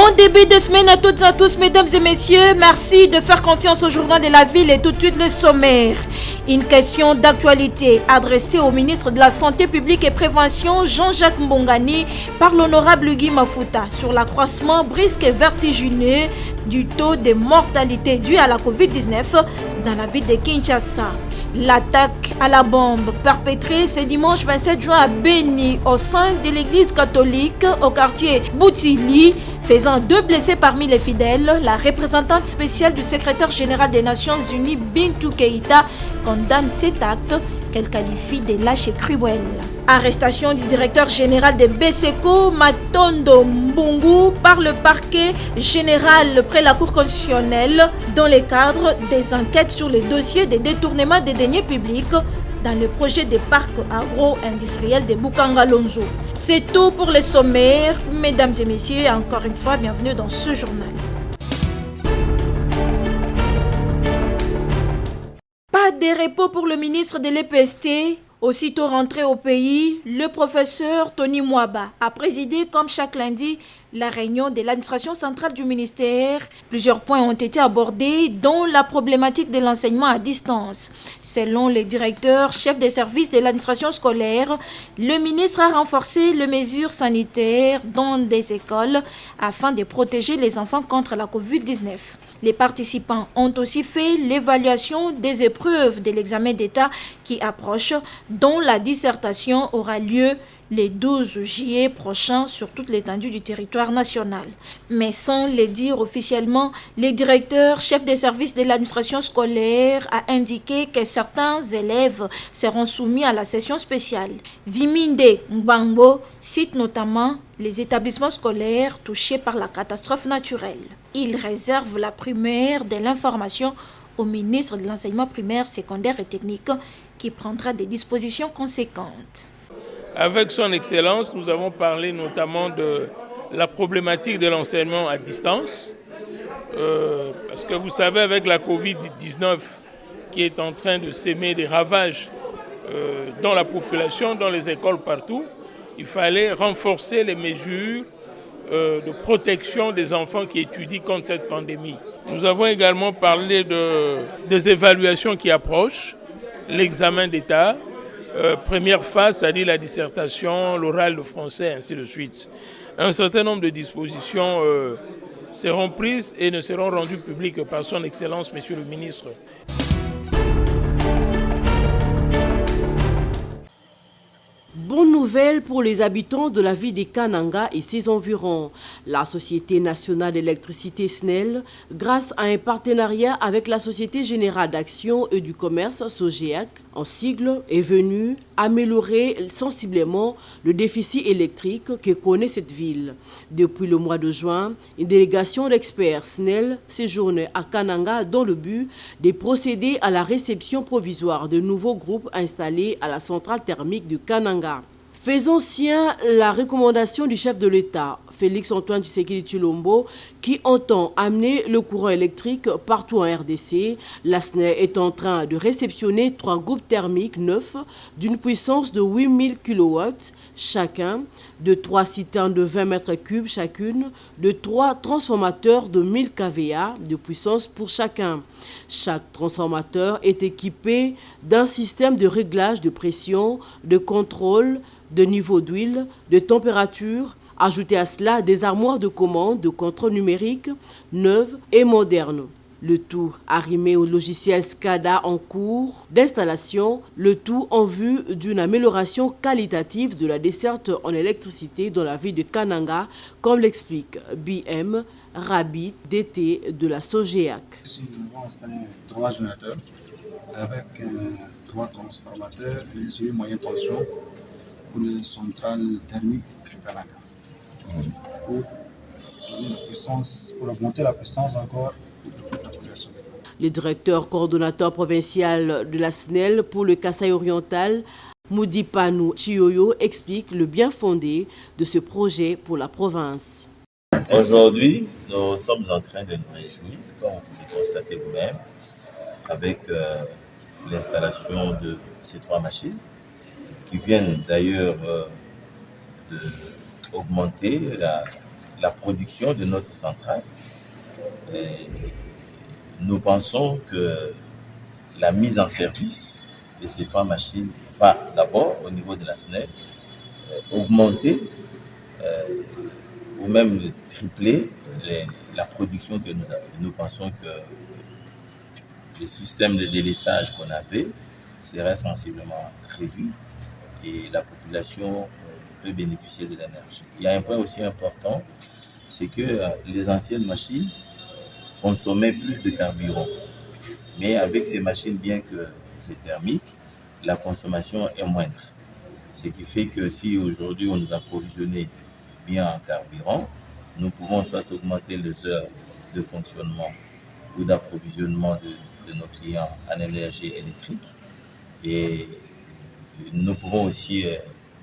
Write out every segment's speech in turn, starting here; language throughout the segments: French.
Bon début de semaine à toutes et à tous, mesdames et messieurs. Merci de faire confiance au journal de la ville et tout de suite le sommaire. Une question d'actualité adressée au ministre de la Santé publique et Prévention, Jean-Jacques Mbongani, par l'honorable Guy Mafuta sur l'accroissement brusque et vertigineux du taux de mortalité dû à la Covid-19 dans la ville de Kinshasa. L'attaque à la bombe perpétrée ce dimanche 27 juin à Beni au sein de l'église catholique au quartier Boutili, faisant 2 blessés parmi les fidèles, la représentante spéciale du secrétaire général des Nations Unies, Bintou Keïta, condamne cet acte qu'elle qualifie de lâche et cruel. Arrestation du directeur général de Beseko, Matondo Mbungu, par le parquet général près la Cour constitutionnelle dans le cadre des enquêtes sur les dossiers de détournement des deniers publics dans le projet de parc agro-industriel de Bukanga-Lonzo. C'est tout pour les sommaires. Mesdames et messieurs, encore une fois, bienvenue dans ce journal. Pas de repos pour le ministre de l'EPST. Aussitôt rentré au pays, le professeur Tony Mwaba a présidé comme chaque lundi la réunion de l'administration centrale du ministère. Plusieurs points ont été abordés, dont la problématique de l'enseignement à distance. Selon les directeurs chefs des services de l'administration scolaire, le ministre a renforcé les mesures sanitaires dans des écoles afin de protéger les enfants contre la Covid-19. Les participants ont aussi fait l'évaluation des épreuves de l'examen d'État qui approche, dont la dissertation aura lieu le 12 juillet prochain sur toute l'étendue du territoire national. Mais sans le dire officiellement, le directeur chef des services de l'administration scolaire a indiqué que certains élèves seront soumis à la session spéciale. Viminde Mbangbo cite notamment les établissements scolaires touchés par la catastrophe naturelle. Il réserve la primaire de l'information au ministre de l'enseignement primaire, secondaire et technique qui prendra des dispositions conséquentes. Avec son Excellence, nous avons parlé notamment de la problématique de l'enseignement à distance. Parce que vous savez, avec la Covid-19 qui est en train de s'aimer des ravages dans la population, dans les écoles partout, il fallait renforcer les mesures de protection des enfants qui étudient contre cette pandémie. Nous avons également parlé des évaluations qui approchent, l'examen d'État, première phase, c'est-à-dire la dissertation, l'oral, le français, ainsi de suite. Un certain nombre de dispositions seront prises et ne seront rendues publiques par son Excellence, Monsieur le Ministre. Bonne nouvelle pour les habitants de la ville de Kananga et ses environs. La Société nationale d'électricité SNEL, grâce à un partenariat avec la Société générale d'action et du commerce SOGEAC, en sigle, est venue améliorer sensiblement le déficit électrique que connaît cette ville. Depuis le mois de juin, une délégation d'experts SNEL séjourne à Kananga dans le but de procéder à la réception provisoire de nouveaux groupes installés à la centrale thermique de Kananga. Faisons sien la recommandation du chef de l'État, Félix-Antoine Tshisekedi Tshilombo, qui entend amener le courant électrique partout en RDC. La SNEL est en train de réceptionner 3 groupes thermiques neufs d'une puissance de 8000 kW chacun, de 3 citernes de 20 mètres cubes chacune, de 3 transformateurs de 1000 kVA de puissance pour chacun. Chaque transformateur est équipé d'un système de réglage de pression, de contrôle, de niveau d'huile, de température. Ajoutez à cela des armoires de commande de contrôle numérique neuves et modernes. Le tout arrimé au logiciel SCADA en cours d'installation, le tout en vue d'une amélioration qualitative de la desserte en électricité dans la ville de Kananga, comme l'explique BM Rabbit DT de la SOGEAC. Nous avons installé 3 générateurs avec 3 transformateurs et une série moyenne tension pour les centrales thermiques de Kananga. Pour donner la puissance, pour augmenter la puissance encore de toute la population. Le directeur coordonnateur provincial de la SNEL pour le Kasaï oriental, Moudipanu Chioyo, explique le bien fondé de ce projet pour la province. Aujourd'hui, nous sommes en train de nous réjouir, comme vous pouvez constater vous-même, avec l'installation de ces 3 machines qui viennent d'ailleurs d'augmenter la production de notre centrale. Nous pensons que la mise en service de ces 3 machines va d'abord au niveau de la SNEL augmenter ou même tripler la production que nous avons. Nous pensons que le système de délestage qu'on avait serait sensiblement réduit et la population peut bénéficier de l'énergie. Il y a un point aussi important, c'est que les anciennes machines consommaient plus de carburant. Mais avec ces machines, bien que c'est thermique, la consommation est moindre. Ce qui fait que si aujourd'hui on nous approvisionnait bien en carburant, nous pouvons soit augmenter les heures de fonctionnement ou d'approvisionnement de nos clients en énergie électrique et nous pouvons aussi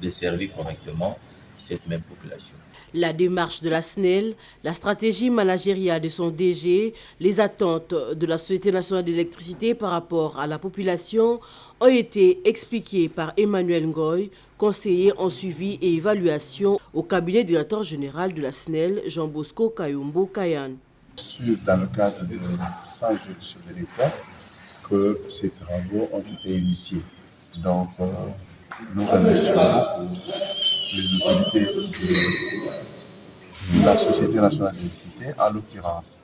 desservir correctement cette même population. La démarche de la SNEL, la stratégie managériale de son DG, les attentes de la Société nationale d'électricité par rapport à la population ont été expliquées par Emmanuel Ngoy, conseiller en suivi et évaluation au cabinet directeur général de la SNEL, Jean-Bosco Kayumbo Kayan. Dans le cadre de 100 jours du chef de l'État, que ces travaux ont été initiés. Donc, nous remercions les autorités de la Société nationale d'électricité, en l'occurrence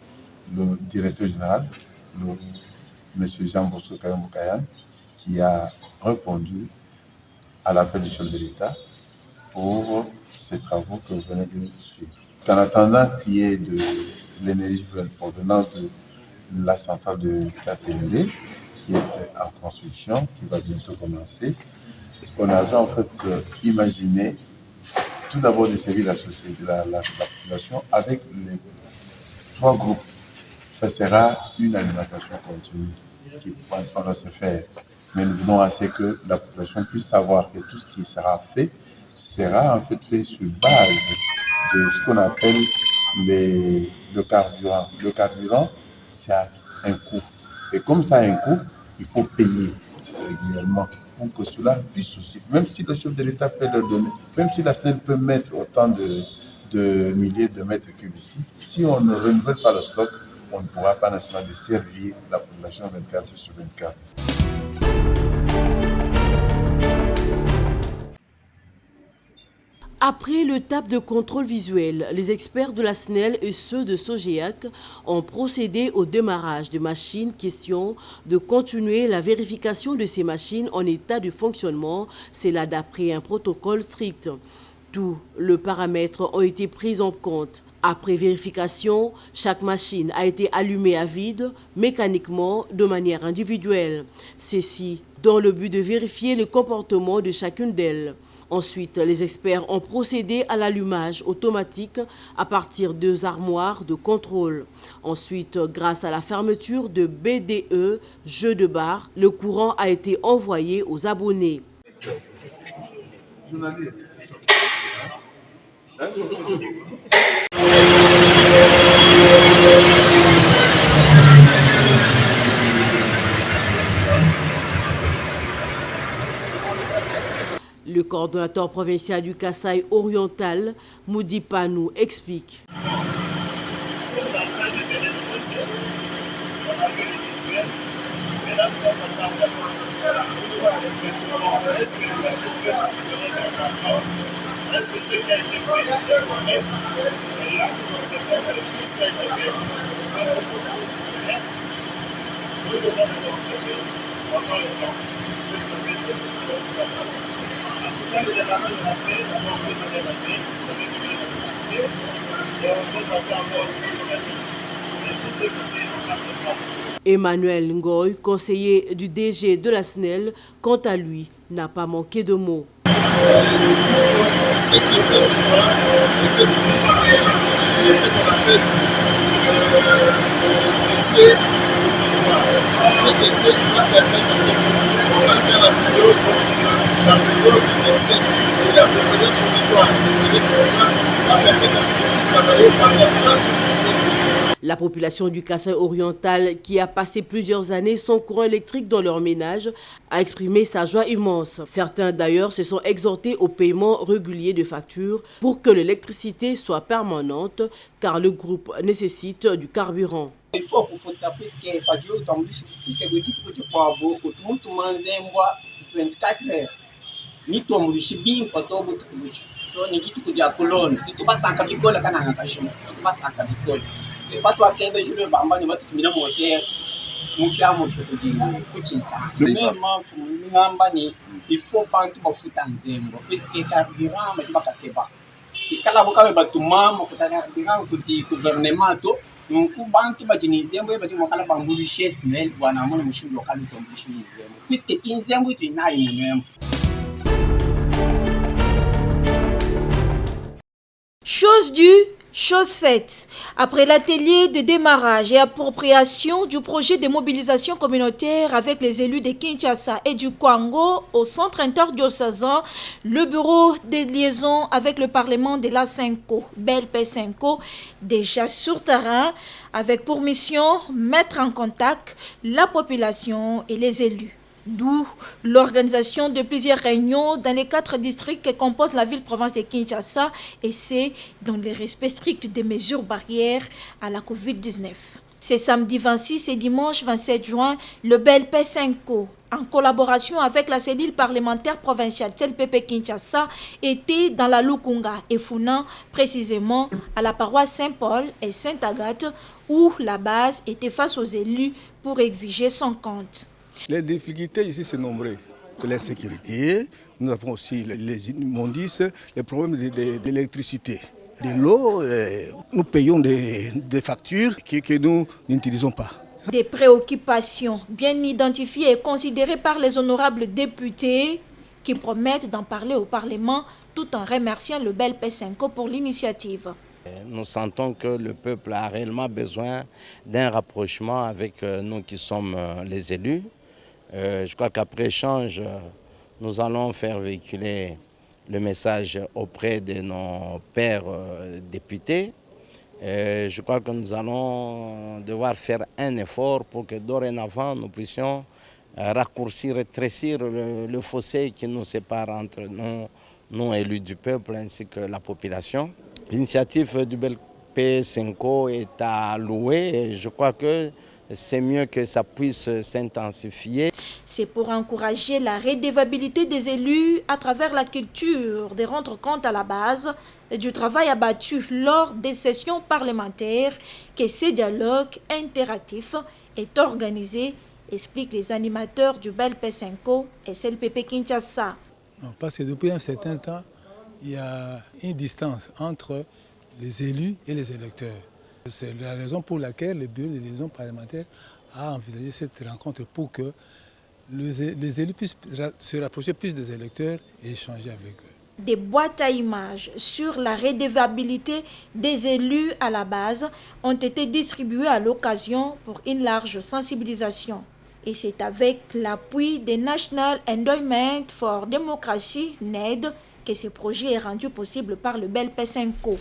le directeur général, M. Jean-Bosco Kayumbo Kayan, qui a répondu à l'appel du chef de l'État pour ces travaux que vous venez de suivre. En attendant qu'il y ait de l'énergie provenant de la centrale de KTND, qui est en construction, qui va bientôt commencer, on avait en fait imaginé tout d'abord desservir la société, la population avec les 3 groupes. Ça sera une alimentation continue qui doit se faire. Mais nous voulons assez que la population puisse savoir que tout ce qui sera fait sera en fait fait sur base de ce qu'on appelle le carburant. Le carburant, ça a un coût. Et comme ça a un coût, il faut payer régulièrement pour que cela puisse aussi, même si le chef de l'État peut le donner, même si la SNEL peut mettre autant de milliers de mètres cubes ici, si on ne renouvelle pas le stock, on ne pourra pas nécessairement desservir la population 24 sur 24. Après le TAP de contrôle visuel, les experts de la SNEL et ceux de Sogéac ont procédé au démarrage des machines, question de continuer la vérification de ces machines en état de fonctionnement, c'est là d'après un protocole strict. Tous les paramètres ont été pris en compte. Après vérification, chaque machine a été allumée à vide, mécaniquement, de manière individuelle. Ceci dans le but de vérifier le comportement de chacune d'elles. Ensuite, les experts ont procédé à l'allumage automatique à partir de 2 armoires de contrôle. Ensuite, grâce à la fermeture de BDE, jeu de barre, le courant a été envoyé aux abonnés. Le coordonnateur provincial du Kasaï oriental, Moudi Panou, explique. Emmanuel Ngoy, conseiller du DG de la SNEL, quant à lui, n'a pas manqué de mots. Ce qui fait ce soir, c'est ce qu'on appelle l'essai. Cet essai va permettre à ce qu'on va faire la vidéo de l'essai et la proposition provisoire. Va permettre à ce qu'on puisse travailler pendant La population du Kasaï oriental, qui a passé plusieurs années sans courant électrique dans leur ménage, a exprimé sa joie immense. Certains d'ailleurs se sont exhortés au paiement régulier de factures pour que l'électricité soit permanente, car le groupe nécessite du carburant. Il faut puisque pas Dieu puisque le dit que tu peux beaucoup tout le monde manzembwa 24 heures ni to mulishi bin kwa to butu kulishi to ni kitu kuja koloni kitu basaka bikola kana ngakasho to basaka bikola watu wakende jule bamba ni watu tumina moteur mukya moto kujinga kuchinsa même mafu ngamba ni il faut pas que bafuta nzembo puisque carburant mais bakateba ikala bokabe batuma mo kutaka carburant kuti gouvernement to nku banki bajinizembo bati mokala bambulishe snel bwana mona mushindu lokali tombulishe nzembo puisque inzembo itu inayo munembo. Chose due, chose faite. Après l'atelier de démarrage et appropriation du projet de mobilisation communautaire avec les élus de Kinshasa et du Congo au centre interdiocésain, le bureau de liaison avec le Parlement de la Cinco, BELP Cinco, déjà sur terrain, avec pour mission mettre en contact la population et les élus. D'où l'organisation de plusieurs réunions dans les 4 districts qui composent la ville-province de Kinshasa, et c'est dans le respect strict des mesures barrières à la Covid-19. C'est samedi 26 et dimanche 27 juin, le BELP Cinco, en collaboration avec la cellule parlementaire provinciale CLPP Kinshasa, était dans la Lukunga et Founan, précisément à la paroisse Saint-Paul et Sainte-Agathe, où la base était face aux élus pour exiger son compte. Les difficultés ici sont nombreuses. C'est l'insécurité, nous avons aussi les immondices, les problèmes d'électricité, de l'eau. Nous payons des factures que nous n'utilisons pas. Des préoccupations bien identifiées et considérées par les honorables députés qui promettent d'en parler au Parlement tout en remerciant le BELP Cinco pour l'initiative. Nous sentons que le peuple a réellement besoin d'un rapprochement avec nous qui sommes les élus. Je crois qu'après échange, nous allons faire véhiculer le message auprès de nos pairs députés. Je crois que nous allons devoir faire un effort pour que dorénavant nous puissions raccourcir, rétrécir le fossé qui nous sépare entre nous élus du peuple ainsi que la population. L'initiative du BELP Cinco est à louer et je crois que c'est mieux que ça puisse s'intensifier. C'est pour encourager la redevabilité des élus à travers la culture de rendre compte à la base du travail abattu lors des sessions parlementaires que ce dialogue interactif est organisé, expliquent les animateurs du BELP Cinco et CLPP Kinshasa. Parce que depuis un certain temps, il y a une distance entre les élus et les électeurs. C'est la raison pour laquelle le bureau de liaison parlementaire a envisagé cette rencontre pour que les élus puissent se rapprocher plus des électeurs et échanger avec eux. Des boîtes à images sur la redevabilité des élus à la base ont été distribuées à l'occasion pour une large sensibilisation. Et c'est avec l'appui des National Endowment for Democracy, NED, que ce projet est rendu possible par le BELP Cinco.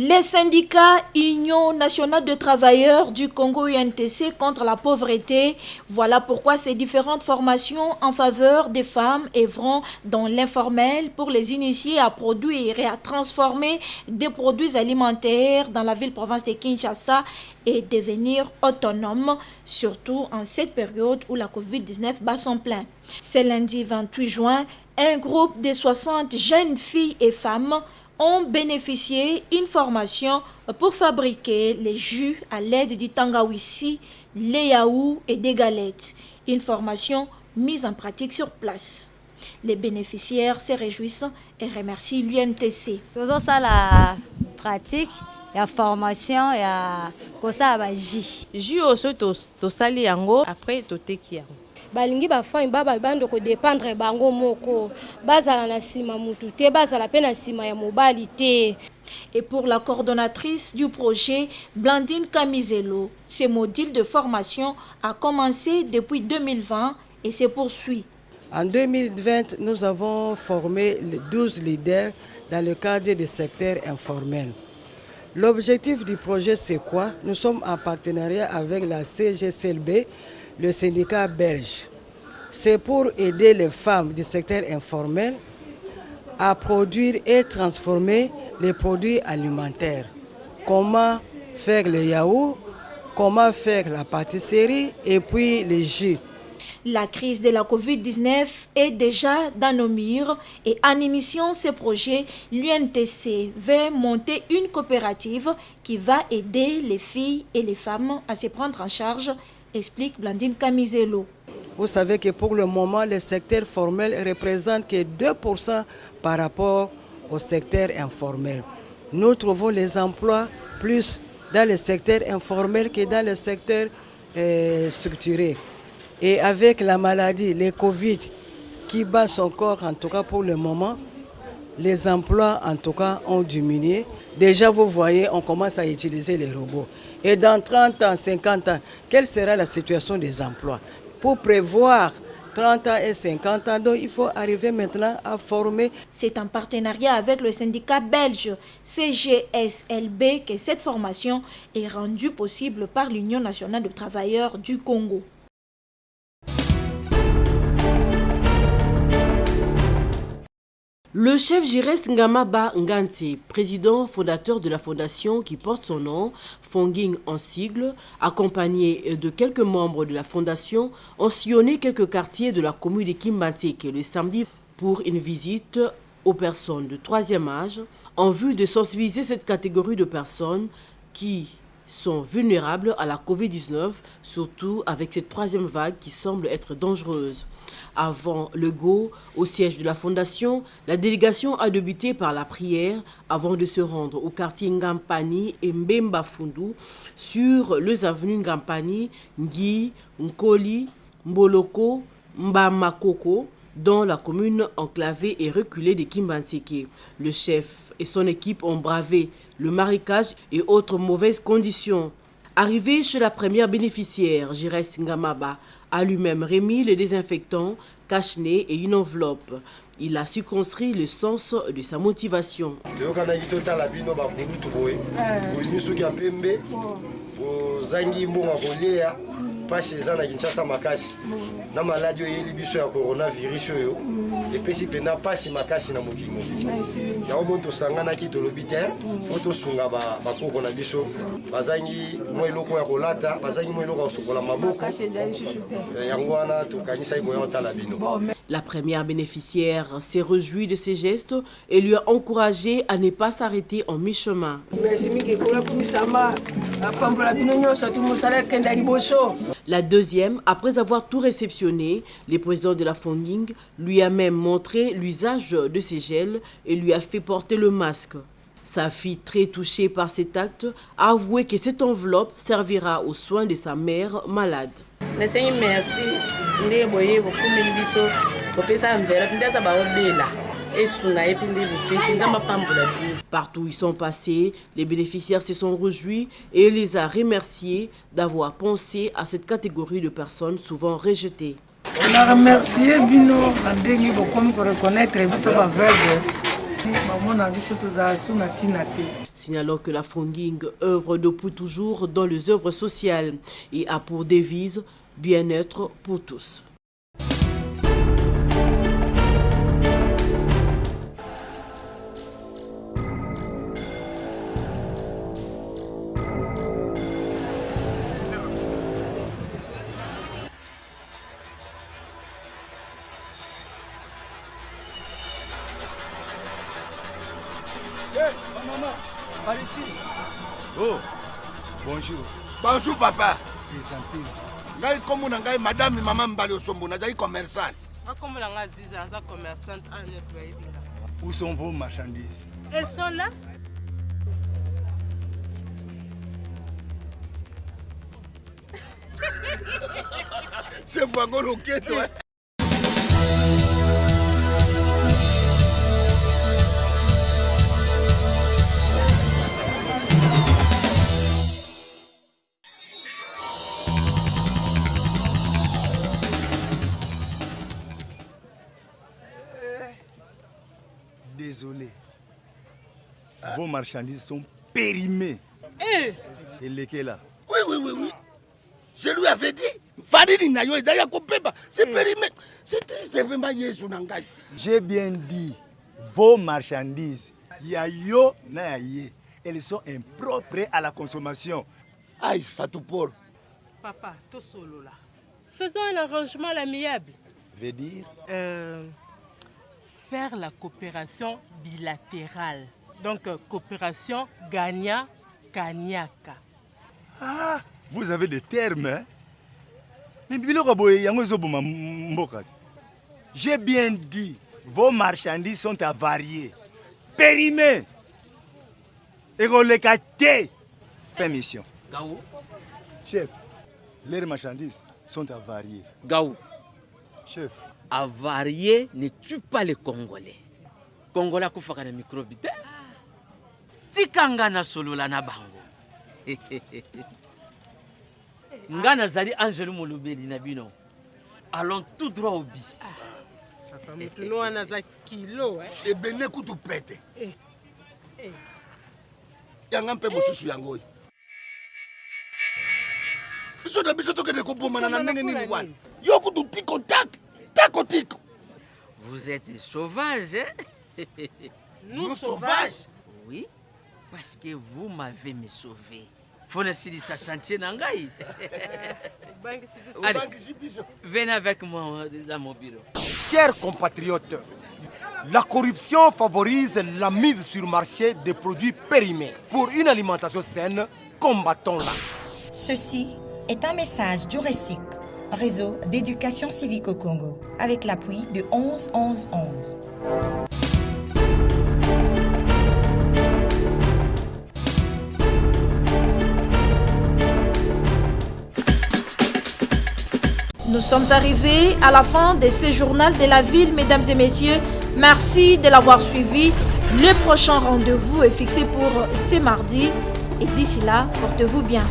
Les syndicats Union nationale de travailleurs du Congo UNTC contre la pauvreté, voilà pourquoi ces différentes formations en faveur des femmes œuvrent dans l'informel pour les initier à produire et à transformer des produits alimentaires dans la ville-province de Kinshasa et devenir autonomes, surtout en cette période où la Covid-19 bat son plein. Ce lundi 28 juin, un groupe de 60 jeunes filles et femmes ont bénéficié d'une formation pour fabriquer les jus à l'aide du tangawissi, les yaourts et des galettes. Une formation mise en pratique sur place. Les bénéficiaires se réjouissent et remercient l'UNTC. Ça la pratique, la formation, la jus. Jus aussi to sali yango après to teki yango. Balingi bafai baba bando ko dépendre bango moko bazala na sima mutu te bazala pe na sima ya mobali te. Et pour la coordonnatrice du projet, Blandine Camizelo, ce module de formation a commencé depuis 2020 et se poursuit. En 2020, nous avons formé les 12 leaders dans le cadre du secteur informel. L'objectif du projet, c'est quoi? Nous sommes en partenariat avec la CGCLB, le syndicat belge. C'est pour aider les femmes du secteur informel à produire et transformer les produits alimentaires. Comment faire le yaourt, comment faire la pâtisserie et puis les jus. La crise de la Covid-19 est déjà dans nos murs et en initiant ce projet, l'UNTC veut monter une coopérative qui va aider les filles et les femmes à se prendre en charge, explique Blandine Camisello. Vous savez que pour le moment, le secteur formel représente que 2% par rapport au secteur informel. Nous trouvons les emplois plus dans le secteur informel que dans le secteur structuré. Et avec la maladie, le Covid, qui bat son corps, en tout cas pour le moment, les emplois, en tout cas, ont diminué. Déjà, vous voyez, on commence à utiliser les robots. Et dans 30 ans, 50 ans, quelle sera la situation des emplois? Pour prévoir 30 ans et 50 ans, donc il faut arriver maintenant à former. C'est en partenariat avec le syndicat belge CGSLB que cette formation est rendue possible par l'Union nationale de travailleurs du Congo. Le chef Girest Ngamaba Ngante, président fondateur de la fondation qui porte son nom, Fonging en sigle, accompagné de quelques membres de la fondation, ont sillonné quelques quartiers de la commune de Kimbantek le samedi pour une visite aux personnes de 3e âge en vue de sensibiliser cette catégorie de personnes qui sont vulnérables à la Covid-19, surtout avec cette 3e vague qui semble être dangereuse. Avant le go au siège de la fondation, la délégation a débuté par la prière avant de se rendre au quartier Ngampani et Mbemba Fundu sur les avenues Ngampani, Ngi, Nkoli, Mboloko, Mbamakoko, dans la commune enclavée et reculée de Kimbanseke. Le chef et son équipe ont bravé le marécage et autres mauvaises conditions. Arrivé chez la première bénéficiaire, Girest Ngamaba a lui-même remis les désinfectants, cache-nez et une enveloppe. Il a circonscrit le sens de sa motivation. Pasi eza na Kinshasa makasi na maladi oyeli biso ya coronavirus oyo epesi pena pasi makasi na mokimo yango mo tosanganaki tolobi te po tosunga bakoko na biso bazangi mo eloko ya kolata bazangi mo eloko ya kosokola maboko yango wana tokanisaki koya otala bino. La première bénéficiaire s'est réjouie de ces gestes et lui a encouragé à ne pas s'arrêter en mi-chemin. La deuxième, après avoir tout réceptionné, le président de la Fonging lui a même montré l'usage de ces gels et lui a fait porter le masque. Sa fille, très touchée par cet acte, a avoué que cette enveloppe servira aux soins de sa mère malade. Merci. Partout où ils sont passés, les bénéficiaires se sont réjouis et les a remerciés d'avoir pensé à cette catégorie de personnes souvent rejetées. On a remercié Bino pour reconnaître Signalons que la Fonging œuvre depuis toujours dans les œuvres sociales et a pour devise bien-être pour tous. Maman, par ici. Oh, bonjour. Bonjour papa. Ngai comme on a madame et maman Mbali Osombo, on a des commerçants. Comme on a dit, ça commerçante. Où sont vos marchandises? Elles sont là. C'est vraiment ok, toi. Vos marchandises sont périmées. Et lesquelles là? Oui. Je lui avais dit. Farine na yo ezaya kopeba. C'est périmé. C'est triste vraiment Yesu nangai. J'ai bien dit vos marchandises. Ya yo na ye. Elles sont impropres à la consommation. Aïe, ça tout pour. Papa, tout solo là. Faisons un arrangement l'amiable. Veut dire faire la coopération bilatérale. Donc, coopération gagnant-gagnaka. Ah, vous avez des termes, hein? J'ai bien dit, vos marchandises sont avariées, périmées. Et on les cache. Fin mission. Gaou. Chef, les marchandises sont avariées. Gaou. Chef. Avarié ne tue pas les Congolais. Congolais kufaka na microbite. Tikanga na solola na bango. Ngana zali Angelo Molobeli na bino. Allons tout droit au bi. Papa mutuno ana za kilo E bene kutu pete. Yanga mpe mosusu yango. Biso na biso tokende kobomana na ndenge nini wana. Yo kutu tiko tak. Tako tiko. Vous êtes sauvages, hein? Nous sauvages? Oui, parce que vous m'avez me sauvé. Faut ne s'y dire ça chantier nangai. Allez, venez avec moi dans mon bureau. Chers compatriotes, la corruption favorise la mise sur marché des produits périmés. Pour une alimentation saine, combattons-la. Ceci est un message du RECIC, réseau d'éducation civique au Congo, avec l'appui de 11-11-11. Nous sommes arrivés à la fin de ce journal de la ville, mesdames et messieurs. Merci de l'avoir suivi. Le prochain rendez-vous est fixé pour ce mardi. Et d'ici là, portez-vous bien.